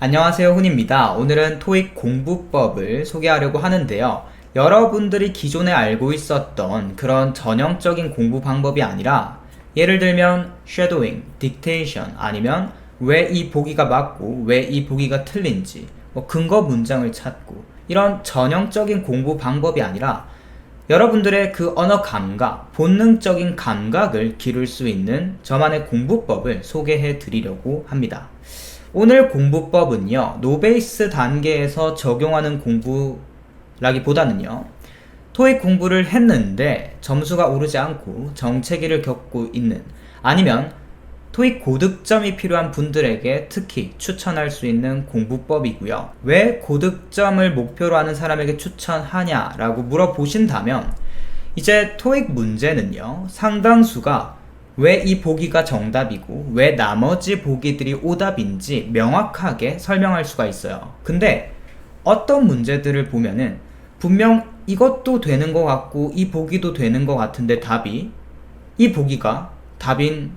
안녕하세요, 훈입니다. 오늘은 토익 공부법을 소개하려고 하는데요. 여러분들이 기존에 알고 있었던 그런 전형적인 공부 방법이 아니라 예를 들면 shadowing, dictation 아니면 왜 이 보기가 맞고 왜 이 보기가 틀린지 근거 문장을 찾고 이런 전형적인 공부 방법이 아니라 여러분들의 그 언어 감각, 본능적인 감각을 기를 수 있는 저만의 공부법을 소개해 드리려고 합니다. 오늘 공부법은요, 노베이스 단계에서 적용하는 공부라기보다는요, 토익 공부를 했는데 점수가 오르지 않고 정체기를 겪고 있는, 아니면 토익 고득점이 필요한 분들에게 특히 추천할 수 있는 공부법이고요. 왜 고득점을 목표로 하는 사람에게 추천하냐라고 물어보신다면, 이제 토익 문제는요, 상당수가 왜 이 보기가 정답이고 왜 나머지 보기들이 오답인지 명확하게 설명할 수가 있어요. 근데 어떤 문제들을 보면은 분명 이것도 되는 것 같고 이 보기도 되는 것 같은데 답이 이 보기가 답인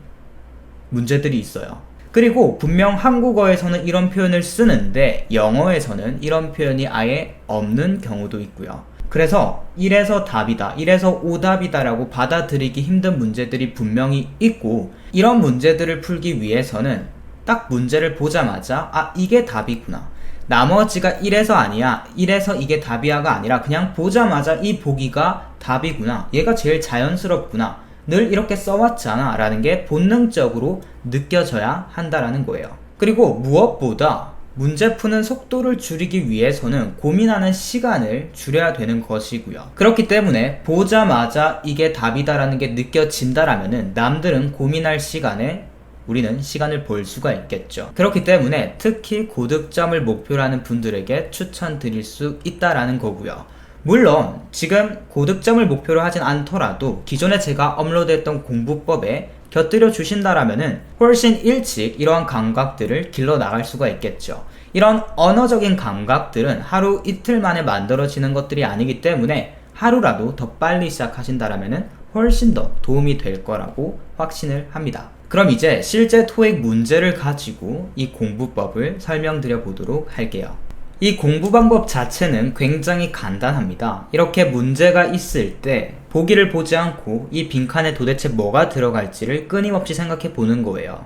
문제들이 있어요. 그리고 분명 한국어에서는 이런 표현을 쓰는데 영어에서는 이런 표현이 아예 없는 경우도 있고요. 그래서 이래서 답이다, 이래서 오답이다 라고 받아들이기 힘든 문제들이 분명히 있고, 이런 문제들을 풀기 위해서는 딱 문제를 보자마자 이게 답이구나, 나머지가 이래서 아니야, 이래서 이게 답이야가 아니라 그냥 보자마자 이 보기가 답이구나, 얘가 제일 자연스럽구나, 늘 이렇게 써왔잖아 라는 게 본능적으로 느껴져야 한다라는 거예요. 그리고 무엇보다 문제 푸는 속도를 줄이기 위해서는 고민하는 시간을 줄여야 되는 것이고요. 그렇기 때문에 보자마자 이게 답이다라는 게 느껴진다라면은 남들은 고민할 시간에 우리는 시간을 벌 수가 있겠죠. 그렇기 때문에 특히 고득점을 목표로 하는 분들에게 추천드릴 수 있다라는 거고요. 물론 지금 고득점을 목표로 하진 않더라도 기존에 제가 업로드했던 공부법에 곁들여 주신다라면은 훨씬 일찍 이러한 감각들을 길러 나갈 수가 있겠죠. 이런 언어적인 감각들은 하루 이틀 만에 만들어지는 것들이 아니기 때문에 하루라도 더 빨리 시작하신다라면은 훨씬 더 도움이 될 거라고 확신을 합니다. 그럼 이제 실제 토익 문제를 가지고 이 공부법을 설명드려 보도록 할게요. 이 공부 방법 자체는 굉장히 간단합니다. 이렇게 문제가 있을 때 보기를 보지 않고 이 빈칸에 도대체 뭐가 들어갈지를 끊임없이 생각해 보는 거예요.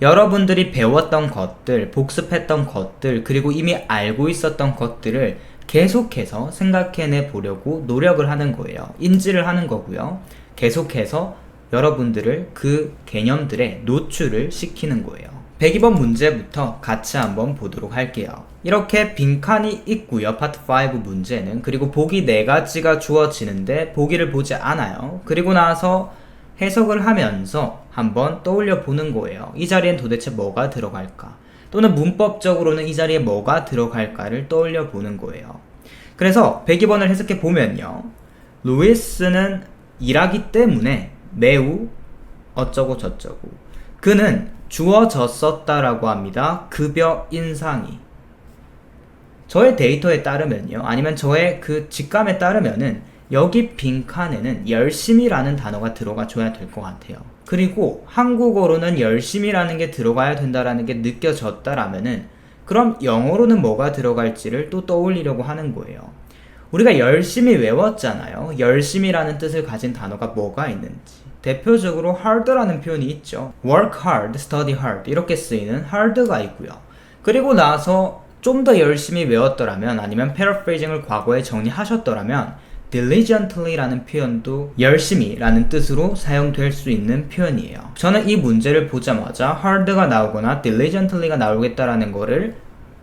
여러분들이 배웠던 것들, 복습했던 것들, 그리고 이미 알고 있었던 것들을 계속해서 생각해내 보려고 노력을 하는 거예요. 인지를 하는 거고요. 계속해서 여러분들을 그 개념들에 노출을 시키는 거예요. 102번 문제부터 같이 한번 보도록 할게요. 이렇게 빈칸이 있고요. 파트 5 문제는. 그리고 보기 4가지가 주어지는데 보기를 보지 않아요. 그리고 나서 해석을 하면서 한번 떠올려 보는 거예요. 이 자리엔 도대체 뭐가 들어갈까? 또는 문법적으로는 이 자리에 뭐가 들어갈까를 떠올려 보는 거예요. 그래서 102번을 해석해 보면요. 루이스는 일하기 때문에 매우 어쩌고 저쩌고, 그는 주어졌었다라고 합니다. 급여 인상이. 저의 데이터에 따르면요, 아니면 저의 그 직감에 따르면은 여기 빈칸에는 열심히라는 단어가 들어가 줘야 될 것 같아요. 그리고 한국어로는 열심히라는 게 들어가야 된다라는 게 느껴졌다라면은 그럼 영어로는 뭐가 들어갈지를 또 떠올리려고 하는 거예요. 우리가 열심히 외웠잖아요. 열심히라는 뜻을 가진 단어가 뭐가 있는지. 대표적으로 hard라는 표현이 있죠. work hard, study hard 이렇게 쓰이는 hard가 있고요. 그리고 나서 좀 더 열심히 외웠더라면, 아니면 paraphrasing을 과거에 정리하셨더라면 diligently라는 표현도 열심히라는 뜻으로 사용될 수 있는 표현이에요. 저는 이 문제를 보자마자 hard가 나오거나 diligently가 나오겠다라는 거를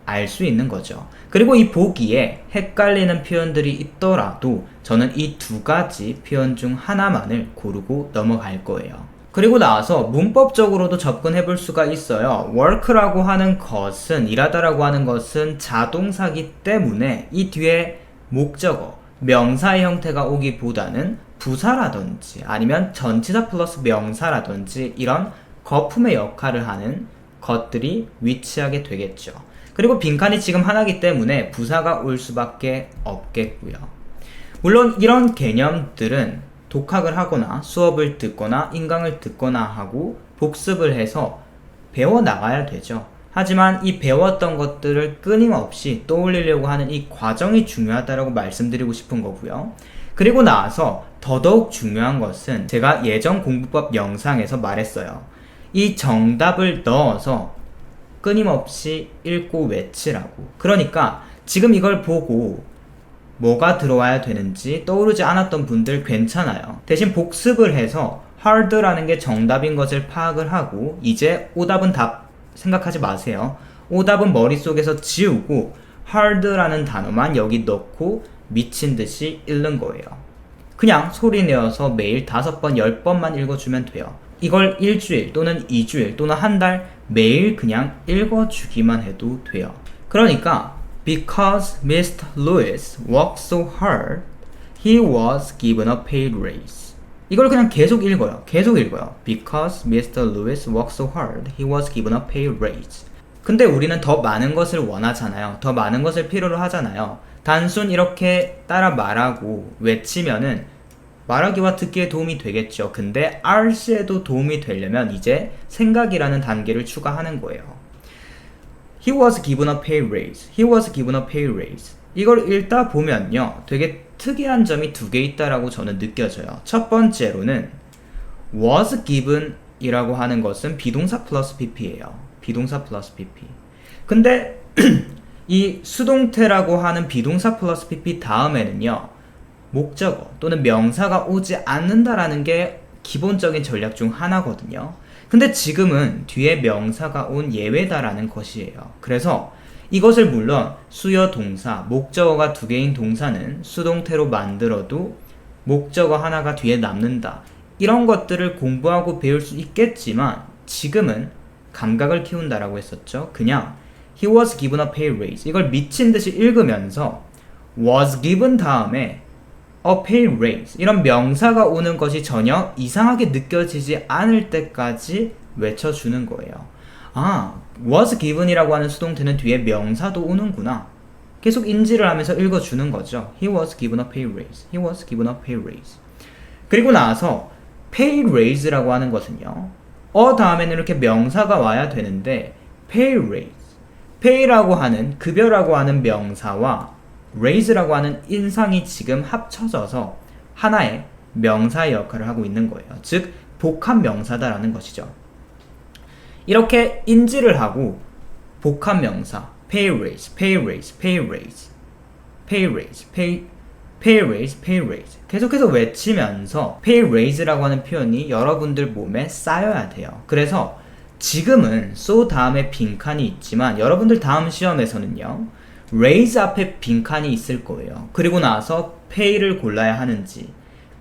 알 수 있는 거죠. 그리고 이 보기에 헷갈리는 표현들이 있더라도 저는 이 2가지 표현 중 하나만을 고르고 넘어갈 거예요. 그리고 나서 문법적으로도 접근해 볼 수가 있어요. work라고 하는 것은, 일하다라고 하는 것은 자동사기 때문에 이 뒤에 목적어, 명사의 형태가 오기보다는 부사라든지 아니면 전치사 플러스 명사라든지 이런 거품의 역할을 하는 것들이 위치하게 되겠죠. 그리고 빈칸이 지금 하나이기 때문에 부사가 올 수밖에 없겠고요. 물론 이런 개념들은 독학을 하거나 수업을 듣거나 인강을 듣거나 하고 복습을 해서 배워나가야 되죠. 하지만 이 배웠던 것들을 끊임없이 떠올리려고 하는 이 과정이 중요하다고 말씀드리고 싶은 거고요. 그리고 나서 더더욱 중요한 것은 제가 예전 공부법 영상에서 말했어요. 이 정답을 넣어서 끊임없이 읽고 외치라고. 그러니까 지금 이걸 보고 뭐가 들어와야 되는지 떠오르지 않았던 분들 괜찮아요. 대신 복습을 해서 hard라는 게 정답인 것을 파악을 하고 이제 오답은 답 생각하지 마세요. 오답은 머릿속에서 지우고 hard라는 단어만 여기 넣고 미친 듯이 읽는 거예요. 그냥 소리 내어서 매일 5번, 10번만 읽어주면 돼요. 이걸 일주일 또는 2주일 또는 한 달 매일 그냥 읽어주기만 해도 돼요. 그러니까 Because Mr. Lewis worked so hard, he was given a pay raise. 이걸 그냥 계속 읽어요. 계속 읽어요. Because Mr. Lewis worked so hard, he was given a pay raise. 근데 우리는 더 많은 것을 원하잖아요. 더 많은 것을 필요로 하잖아요. 단순 이렇게 따라 말하고 외치면은 말하기와 듣기에 도움이 되겠죠. 근데 RC에도 도움이 되려면 이제 생각이라는 단계를 추가하는 거예요. He was given a pay raise. He was given a pay raise. 이걸 읽다 보면요. 되게 특이한 점이 2개 있다라고 저는 느껴져요. 첫 번째로는 was given 이라고 하는 것은 비동사 플러스 PP예요. 비동사 플러스 PP. 근데 이 수동태라고 하는 비동사 플러스 PP 다음에는요. 목적어 또는 명사가 오지 않는다라는 게 기본적인 전략 중 하나거든요. 근데 지금은 뒤에 명사가 온 예외다라는 것이에요. 그래서 이것을 물론 수요 동사, 목적어가 2개인 동사는 수동태로 만들어도 목적어 하나가 뒤에 남는다. 이런 것들을 공부하고 배울 수 있겠지만 지금은 감각을 키운다라고 했었죠. 그냥 He was given a pay raise. 이걸 미친 듯이 읽으면서 was given 다음에 a pay raise 이런 명사가 오는 것이 전혀 이상하게 느껴지지 않을 때까지 외쳐주는 거예요. 아, was given이라고 하는 수동태는 뒤에 명사도 오는구나. 계속 인지를 하면서 읽어주는 거죠. He was given a pay raise. He was given a pay raise. 그리고 나서 pay raise라고 하는 것은요. 다음에는 이렇게 명사가 와야 되는데 pay raise. pay라고 하는 급여라고 하는 명사와 raise라고 하는 인상이 지금 합쳐져서 하나의 명사의 역할을 하고 있는 거예요. 즉 복합 명사다라는 것이죠. 이렇게 인지를 하고 복합 명사 pay raise, pay raise, pay raise, pay raise, pay raise, pay raise 계속해서 외치면서 pay raise라고 하는 표현이 여러분들 몸에 쌓여야 돼요. 그래서 지금은 so 다음에 빈칸이 있지만 여러분들 다음 시험에서는요. raise 앞에 빈칸이 있을 거예요. 그리고 나서 pay를 골라야 하는지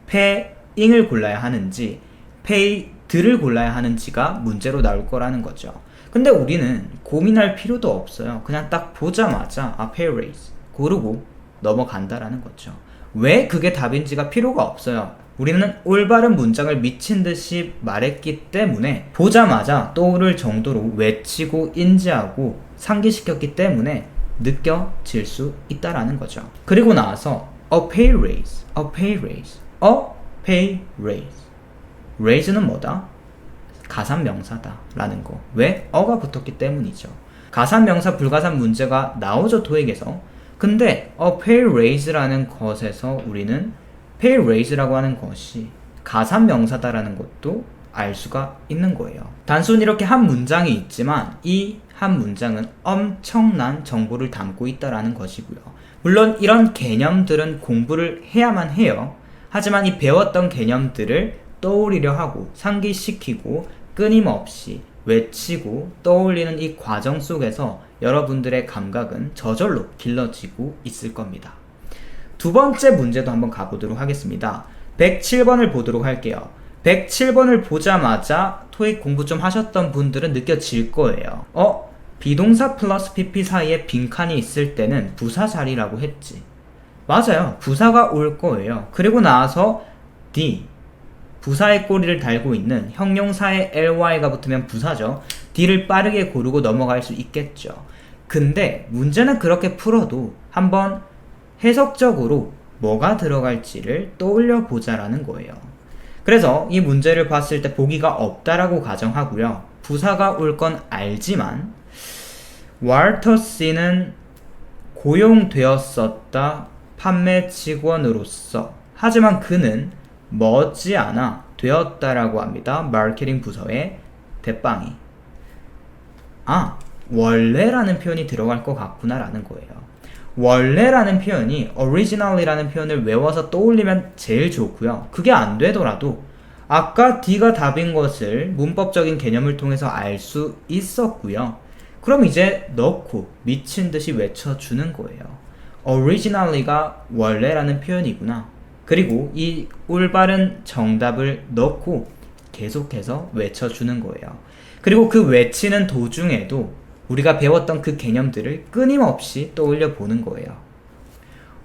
paying을 골라야 하는지 pay들을 골라야 하는지가 문제로 나올 거라는 거죠. 근데 우리는 고민할 필요도 없어요. 그냥 딱 보자마자 pay raise 고르고 넘어간다라는 거죠. 왜 그게 답인지가 필요가 없어요. 우리는 올바른 문장을 미친 듯이 말했기 때문에 보자마자 떠오를 정도로 외치고 인지하고 상기시켰기 때문에 느껴질 수 있다라는 거죠. 그리고 나서 a pay raise, a pay raise, a pay raise. raise는 뭐다? 가산명사다 라는 거. 왜? 어가 붙었기 때문이죠. 가산명사, 불가산 문제가 나오죠, 토익에서. 근데 a pay raise라는 것에서 우리는 pay raise라고 하는 것이 가산명사다라는 것도 알 수가 있는 거예요. 단순히 이렇게 한 문장이 있지만 이 한 문장은 엄청난 정보를 담고 있다라는 것이고요. 물론 이런 개념들은 공부를 해야만 해요. 하지만 이 배웠던 개념들을 떠올리려 하고 상기시키고 끊임없이 외치고 떠올리는 이 과정 속에서 여러분들의 감각은 저절로 길러지고 있을 겁니다. 2번째 문제도 한번 가보도록 하겠습니다. 107번을 보도록 할게요. 107번을 보자마자 토익 공부 좀 하셨던 분들은 느껴질 거예요. 비동사 플러스 PP 사이에 빈칸이 있을 때는 부사 자리라고 했지. 맞아요. 부사가 올 거예요. 그리고 나서 D, 부사의 꼬리를 달고 있는 형용사의 ly가 붙으면 부사죠. D를 빠르게 고르고 넘어갈 수 있겠죠. 근데 문제는 그렇게 풀어도 한번 해석적으로 뭐가 들어갈지를 떠올려 보자라는 거예요. 그래서 이 문제를 봤을 때 보기가 없다라고 가정하고요. 부사가 올 건 알지만 Walter C는 고용되었었다 판매 직원으로서. 하지만 그는 머지않아 되었다라고 합니다. 마케팅 부서의 대빵이. 원래라는 표현이 들어갈 것 같구나 라는 거예요. 원래라는 표현이 originally라는 표현을 외워서 떠올리면 제일 좋고요. 그게 안 되더라도 아까 D가 답인 것을 문법적인 개념을 통해서 알 수 있었고요. 그럼 이제 넣고 미친 듯이 외쳐주는 거예요. originally가 원래라는 표현이구나. 그리고 이 올바른 정답을 넣고 계속해서 외쳐주는 거예요. 그리고 그 외치는 도중에도 우리가 배웠던 그 개념들을 끊임없이 떠올려 보는 거예요.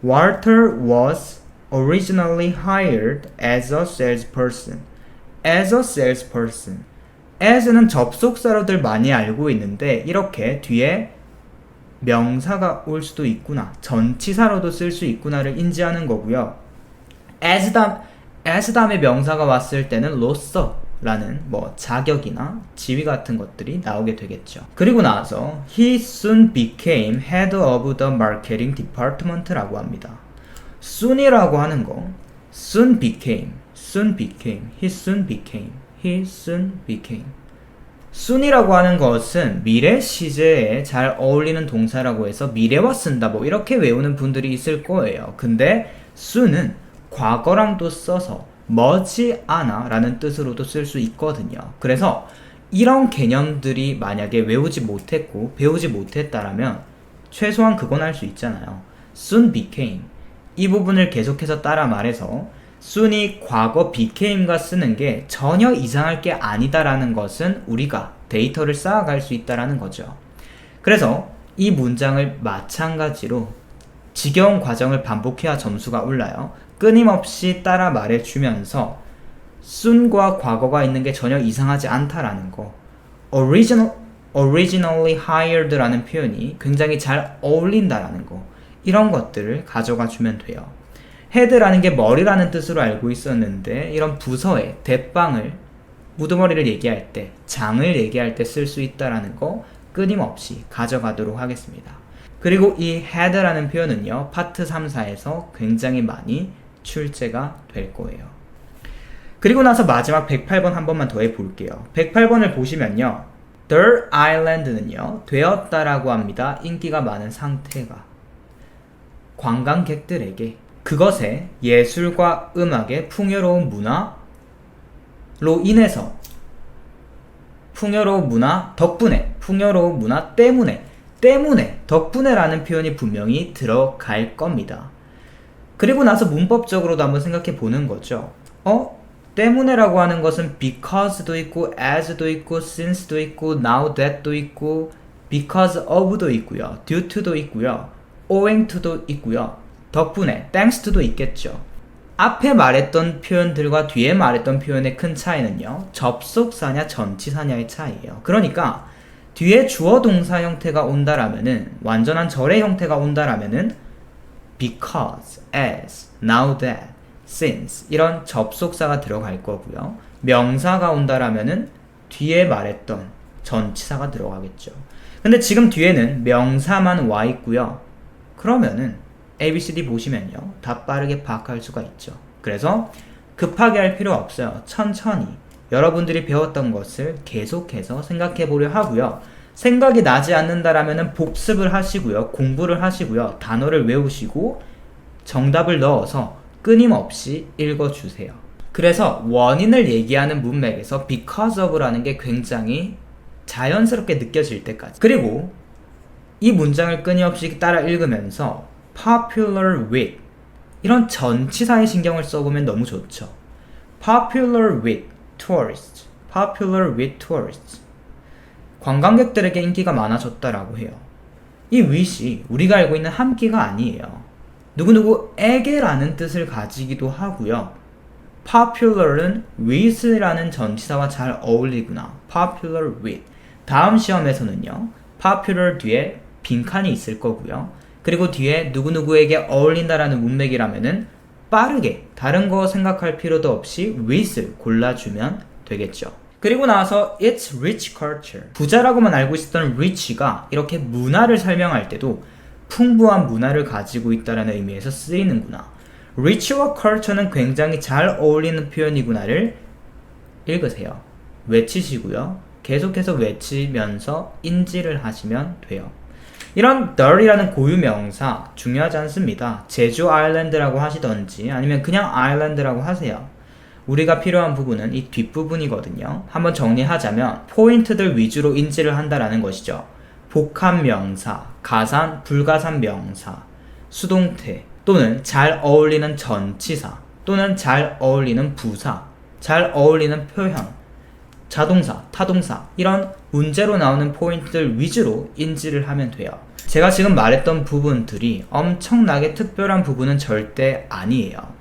Walter was originally hired as a salesperson. as a salesperson. as는 접속사로들 많이 알고 있는데 이렇게 뒤에 명사가 올 수도 있구나, 전치사로도 쓸 수 있구나를 인지하는 거고요. as 다음에 명사가 왔을 때는 로서라는 자격이나 지위 같은 것들이 나오게 되겠죠. 그리고 나서 he soon became head of the marketing department라고 합니다. soon이라고 하는 거 soon became, he soon became. soon이라고 하는 것은 미래 시제에 잘 어울리는 동사라고 해서 미래와 쓴다 이렇게 외우는 분들이 있을 거예요. 근데 soon은 과거랑도 써서 머지않아 라는 뜻으로도 쓸 수 있거든요. 그래서 이런 개념들이 만약에 외우지 못했고 배우지 못했다라면 최소한 그건 할 수 있잖아요. soon became. 이 부분을 계속해서 따라 말해서 soon이 과거 became가 쓰는 게 전혀 이상할 게 아니다라는 것은 우리가 데이터를 쌓아갈 수 있다라는 거죠. 그래서 이 문장을 마찬가지로 지겨운 과정을 반복해야 점수가 올라요. 끊임없이 따라 말해주면서 soon과 과거가 있는 게 전혀 이상하지 않다라는 거. originally hired라는 표현이 굉장히 잘 어울린다라는 거. 이런 것들을 가져가 주면 돼요. head라는 게 머리라는 뜻으로 알고 있었는데 이런 부서의 대빵을, 우두머리를 얘기할 때, 장을 얘기할 때 쓸 수 있다라는 거 끊임없이 가져가도록 하겠습니다. 그리고 이 head라는 표현은요, 파트 3, 4에서 굉장히 많이 출제가 될 거예요. 그리고 나서 마지막 108번 한 번만 더 해볼게요. 108번을 보시면요, The Island는요, 되었다라고 합니다. 인기가 많은 상태가. 관광객들에게 그것의 예술과 음악의 풍요로운 문화로 인해서, 풍요로운 문화 덕분에, 풍요로운 문화 때문에, 덕분에라는 표현이 분명히 들어갈 겁니다. 그리고 나서 문법적으로도 한번 생각해 보는 거죠. 때문에라고 하는 것은 because도 있고, as도 있고, since도 있고, now that도 있고, because of도 있고요, due to도 있고요, owing to도 있고요, 덕분에 thanks to도 있겠죠. 앞에 말했던 표현들과 뒤에 말했던 표현의 큰 차이는요, 접속사냐 전치사냐의 차이예요. 그러니까 뒤에 주어 동사 형태가 온다라면은, 완전한 절의 형태가 온다라면은 because, as, now that, since 이런 접속사가 들어갈 거고요. 명사가 온다라면은 뒤에 말했던 전치사가 들어가겠죠. 근데 지금 뒤에는 명사만 와 있고요. 그러면은 ABCD 보시면요, 다 빠르게 파악할 수가 있죠. 그래서 급하게 할 필요 없어요. 천천히 여러분들이 배웠던 것을 계속해서 생각해 보려 하고요. 생각이 나지 않는다라면은 복습을 하시고요, 공부를 하시고요, 단어를 외우시고 정답을 넣어서 끊임없이 읽어주세요. 그래서 원인을 얘기하는 문맥에서 because of라는 게 굉장히 자연스럽게 느껴질 때까지, 그리고 이 문장을 끊임없이 따라 읽으면서 popular with 이런 전치사의 신경을 써보면 너무 좋죠. popular with tourists, popular with tourists. 관광객들에게 인기가 많아졌다라고 해요. 이 with이 우리가 알고 있는 함기가 아니에요. 누구누구에게라는 뜻을 가지기도 하고요. popular은 with라는 전치사와 잘 어울리구나. popular with. 다음 시험에서는요, popular 뒤에 빈칸이 있을 거고요. 그리고 뒤에 누구누구에게 어울린다라는 문맥이라면은 빠르게 다른 거 생각할 필요도 없이 with을 골라주면 되겠죠. 그리고 나서 it's rich culture. 부자라고만 알고 있었던 rich가 이렇게 문화를 설명할 때도 풍부한 문화를 가지고 있다는 의미에서 쓰이는구나. rich와 culture는 굉장히 잘 어울리는 표현이구나를 읽으세요. 외치시고요. 계속해서 외치면서 인지를 하시면 돼요. 이런 there이라는 고유 명사 중요하지 않습니다. 제주 아일랜드라고 하시던지 아니면 그냥 아일랜드라고 하세요. 우리가 필요한 부분은 이 뒷부분이거든요. 한번 정리하자면 포인트들 위주로 인지를 한다라는 것이죠. 복합 명사, 가산, 불가산 명사, 수동태 또는 잘 어울리는 전치사 또는 잘 어울리는 부사, 잘 어울리는 표현, 자동사, 타동사 이런 문제로 나오는 포인트들 위주로 인지를 하면 돼요. 제가 지금 말했던 부분들이 엄청나게 특별한 부분은 절대 아니에요.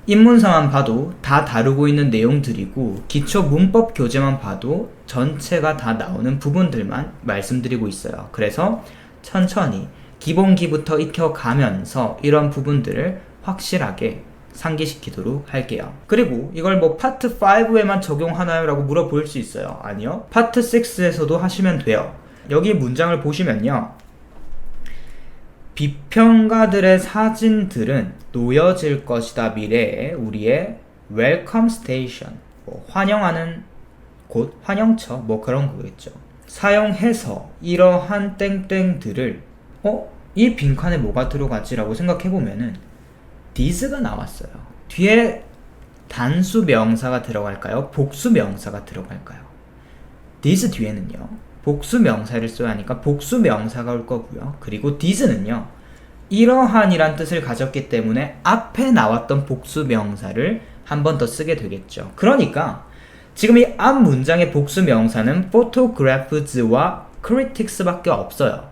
입문서만 봐도 다 다루고 있는 내용들이고 기초 문법 교재만 봐도 전체가 다 나오는 부분들만 말씀드리고 있어요. 그래서 천천히 기본기부터 익혀가면서 이런 부분들을 확실하게 상기시키도록 할게요. 그리고 이걸 뭐 파트 5에만 적용하나요? 라고 물어볼 수 있어요. 아니요. 파트 6에서도 하시면 돼요. 여기 문장을 보시면요. 비평가들의 사진들은 놓여질 것이다 미래에 우리의 웰컴 스테이션 환영하는 곳, 환영처 뭐 그런 거겠죠. 사용해서 이러한 땡땡들을 이 빈칸에 뭐가 들어갔지? 라고 생각해보면은 these가 나왔어요. 뒤에 단수 명사가 들어갈까요? 복수 명사가 들어갈까요? these 뒤에는요. 복수 명사를 써야 하니까 복수 명사가 올 거고요. 그리고 these는요. 이러한이란 뜻을 가졌기 때문에 앞에 나왔던 복수 명사를 한 번 더 쓰게 되겠죠. 그러니까 지금 이 앞 문장의 복수 명사는 photograps와 critics밖에 없어요.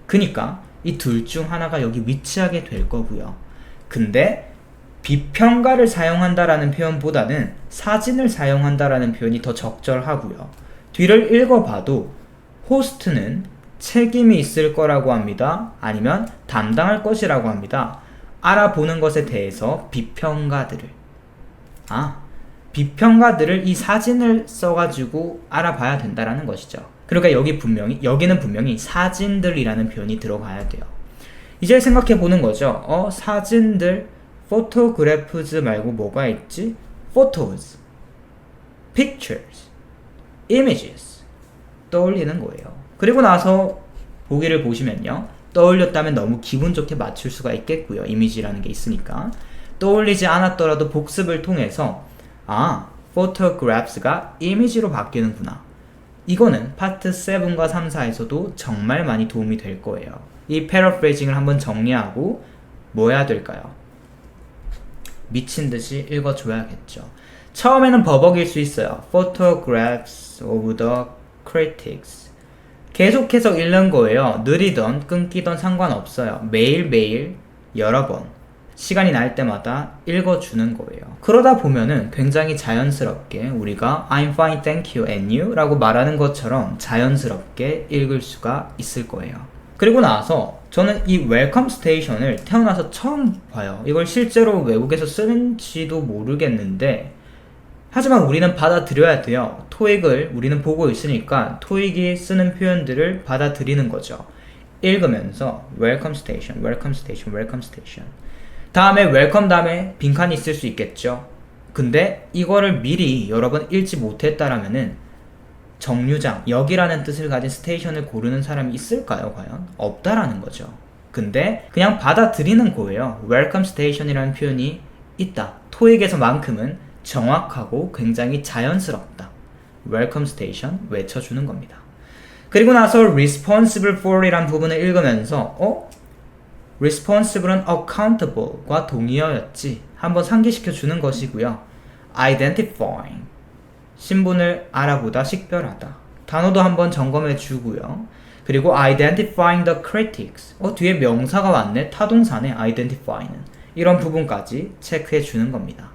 그러니까 이 둘 중 하나가 여기 위치하게 될 거고요. 근데 비평가를 사용한다라는 표현보다는 사진을 사용한다라는 표현이 더 적절하고요. 뒤를 읽어봐도 호스트는 책임이 있을 거라고 합니다. 아니면 담당할 것이라고 합니다. 알아보는 것에 대해서 비평가들을 이 사진을 써가지고 알아봐야 된다라는 것이죠. 그러니까 여기는 분명히 사진들이라는 표현이 들어가야 돼요. 이제 생각해 보는 거죠. 사진들, photographs 말고 뭐가 있지? photos, pictures, images 떠올리는 거예요. 그리고 나서 보기를 보시면요. 떠올렸다면 너무 기분 좋게 맞출 수가 있겠고요. 이미지라는 게 있으니까. 떠올리지 않았더라도 복습을 통해서 photographs가 이미지로 바뀌는구나. 이거는 파트 7과 3, 4에서도 정말 많이 도움이 될 거예요. 이 패러프레이징을 한번 정리하고 뭐 해야 될까요? 미친 듯이 읽어줘야겠죠. 처음에는 버벅일 수 있어요. Photographs of the critics. 계속해서 읽는 거예요. 느리던 끊기던 상관없어요. 매일매일 여러 번 시간이 날 때마다 읽어주는 거예요. 그러다 보면은 굉장히 자연스럽게 우리가 I'm fine, thank you, and you? 라고 말하는 것처럼 자연스럽게 읽을 수가 있을 거예요. 그리고 나서 저는 이 웰컴 스테이션을 태어나서 처음 봐요. 이걸 실제로 외국에서 쓰는지도 모르겠는데 하지만 우리는 받아들여야 돼요. 토익을 우리는 보고 있으니까 토익이 쓰는 표현들을 받아들이는 거죠. 읽으면서 웰컴 스테이션, 웰컴 스테이션, 웰컴 스테이션. 다음에 웰컴 다음에 빈칸이 있을 수 있겠죠. 근데 이거를 미리 여러 번 읽지 못했다라면은 정류장, 역이라는 뜻을 가진 스테이션을 고르는 사람이 있을까요, 과연? 없다라는 거죠. 근데 그냥 받아들이는 거예요. 웰컴 스테이션이라는 표현이 있다. 토익에서만큼은 정확하고 굉장히 자연스럽다. 웰컴 스테이션 외쳐주는 겁니다. 그리고 나서 responsible for 이란 부분을 읽으면서 responsible은 accountable과 동의어였지 한번 상기시켜 주는 것이고요. identifying 신분을 알아보다, 식별하다. 단어도 한번 점검해 주고요. 그리고 identifying the critics 뒤에 명사가 왔네. 타동사네. identify는 이런 부분까지 체크해 주는 겁니다.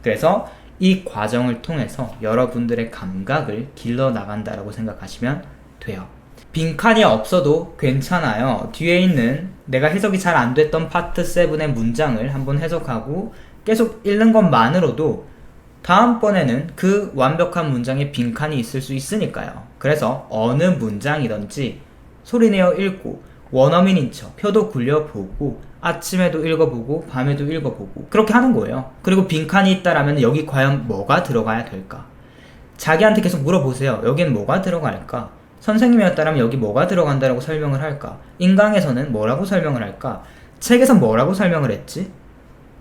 그래서 이 과정을 통해서 여러분들의 감각을 길러 나간다라고 생각하시면 돼요. 빈칸이 없어도 괜찮아요. 뒤에 있는 내가 해석이 잘 안 됐던 파트 7의 문장을 한번 해석하고 계속 읽는 것만으로도 다음번에는 그 완벽한 문장에 빈칸이 있을 수 있으니까요. 그래서 어느 문장이든지 소리내어 읽고 원어민인 척 표도 굴려보고 아침에도 읽어보고 밤에도 읽어보고 그렇게 하는 거예요. 그리고 빈칸이 있다라면 여기 과연 뭐가 들어가야 될까? 자기한테 계속 물어보세요. 여기는 뭐가 들어갈까? 선생님이었다면 여기 뭐가 들어간다라고 설명을 할까? 인강에서는 뭐라고 설명을 할까? 책에선 뭐라고 설명을 했지?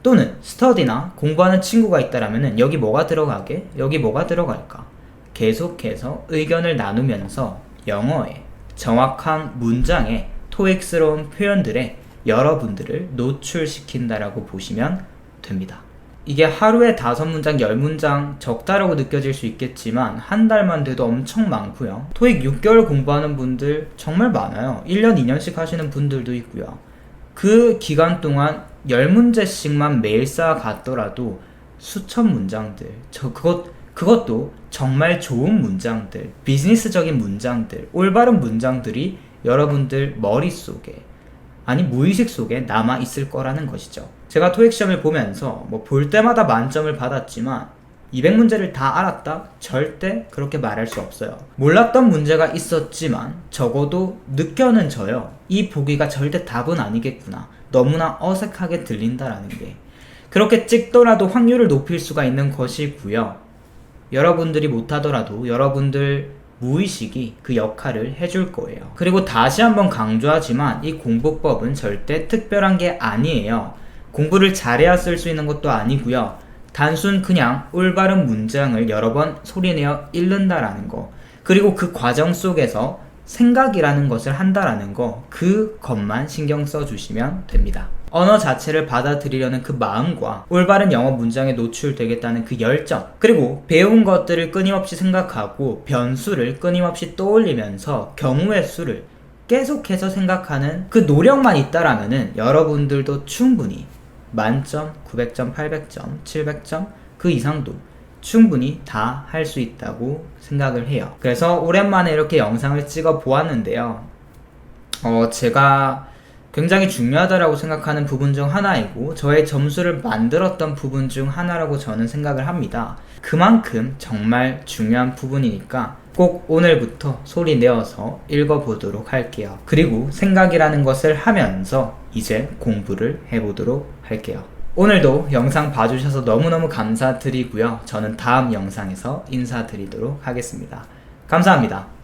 또는 스터디나 공부하는 친구가 있다라면 여기 뭐가 들어가게? 여기 뭐가 들어갈까? 계속해서 의견을 나누면서 영어에 정확한 문장에 토익스러운 표현들에 여러분들을 노출시킨다라고 보시면 됩니다. 이게 하루에 5문장, 10문장 적다라고 느껴질 수 있겠지만 한 달만 돼도 엄청 많고요. 토익 6개월 공부하는 분들 정말 많아요. 1년, 2년씩 하시는 분들도 있고요. 그 기간 동안 10문제씩만 매일 쌓아갔더라도 수천 문장들, 그것도 정말 좋은 문장들, 비즈니스적인 문장들, 올바른 문장들이 여러분들 머릿속에, 아니 무의식 속에 남아 있을 거라는 것이죠. 제가 토익 시험을 보면서 볼 때마다 만점을 받았지만 200문제를 다 알았다? 절대 그렇게 말할 수 없어요. 몰랐던 문제가 있었지만 적어도 느껴는 져요. 이 보기가 절대 답은 아니겠구나. 너무나 어색하게 들린다라는 게. 그렇게 찍더라도 확률을 높일 수가 있는 것이고요. 여러분들이 못하더라도 여러분들 무의식이 그 역할을 해줄 거예요. 그리고 다시 한번 강조하지만 이 공부법은 절대 특별한 게 아니에요. 공부를 잘해야 쓸 수 있는 것도 아니고요. 단순 그냥 올바른 문장을 여러 번 소리내어 읽는다라는 거, 그리고 그 과정 속에서 생각이라는 것을 한다라는 거, 그것만 신경 써주시면 됩니다. 언어 자체를 받아들이려는 그 마음과 올바른 영어 문장에 노출되겠다는 그 열정, 그리고 배운 것들을 끊임없이 생각하고 변수를 끊임없이 떠올리면서 경우의 수를 계속해서 생각하는 그 노력만 있다라면은 여러분들도 충분히 만점, 900점, 800점, 700점 그 이상도 충분히 다 할 수 있다고 생각을 해요. 그래서 오랜만에 이렇게 영상을 찍어 보았는데요. 제가 굉장히 중요하다라고 생각하는 부분 중 하나이고 저의 점수를 만들었던 부분 중 하나라고 저는 생각을 합니다. 그만큼 정말 중요한 부분이니까 꼭 오늘부터 소리 내어서 읽어보도록 할게요. 그리고 생각이라는 것을 하면서 이제 공부를 해보도록 할게요. 오늘도 영상 봐주셔서 너무너무 감사드리고요. 저는 다음 영상에서 인사드리도록 하겠습니다. 감사합니다.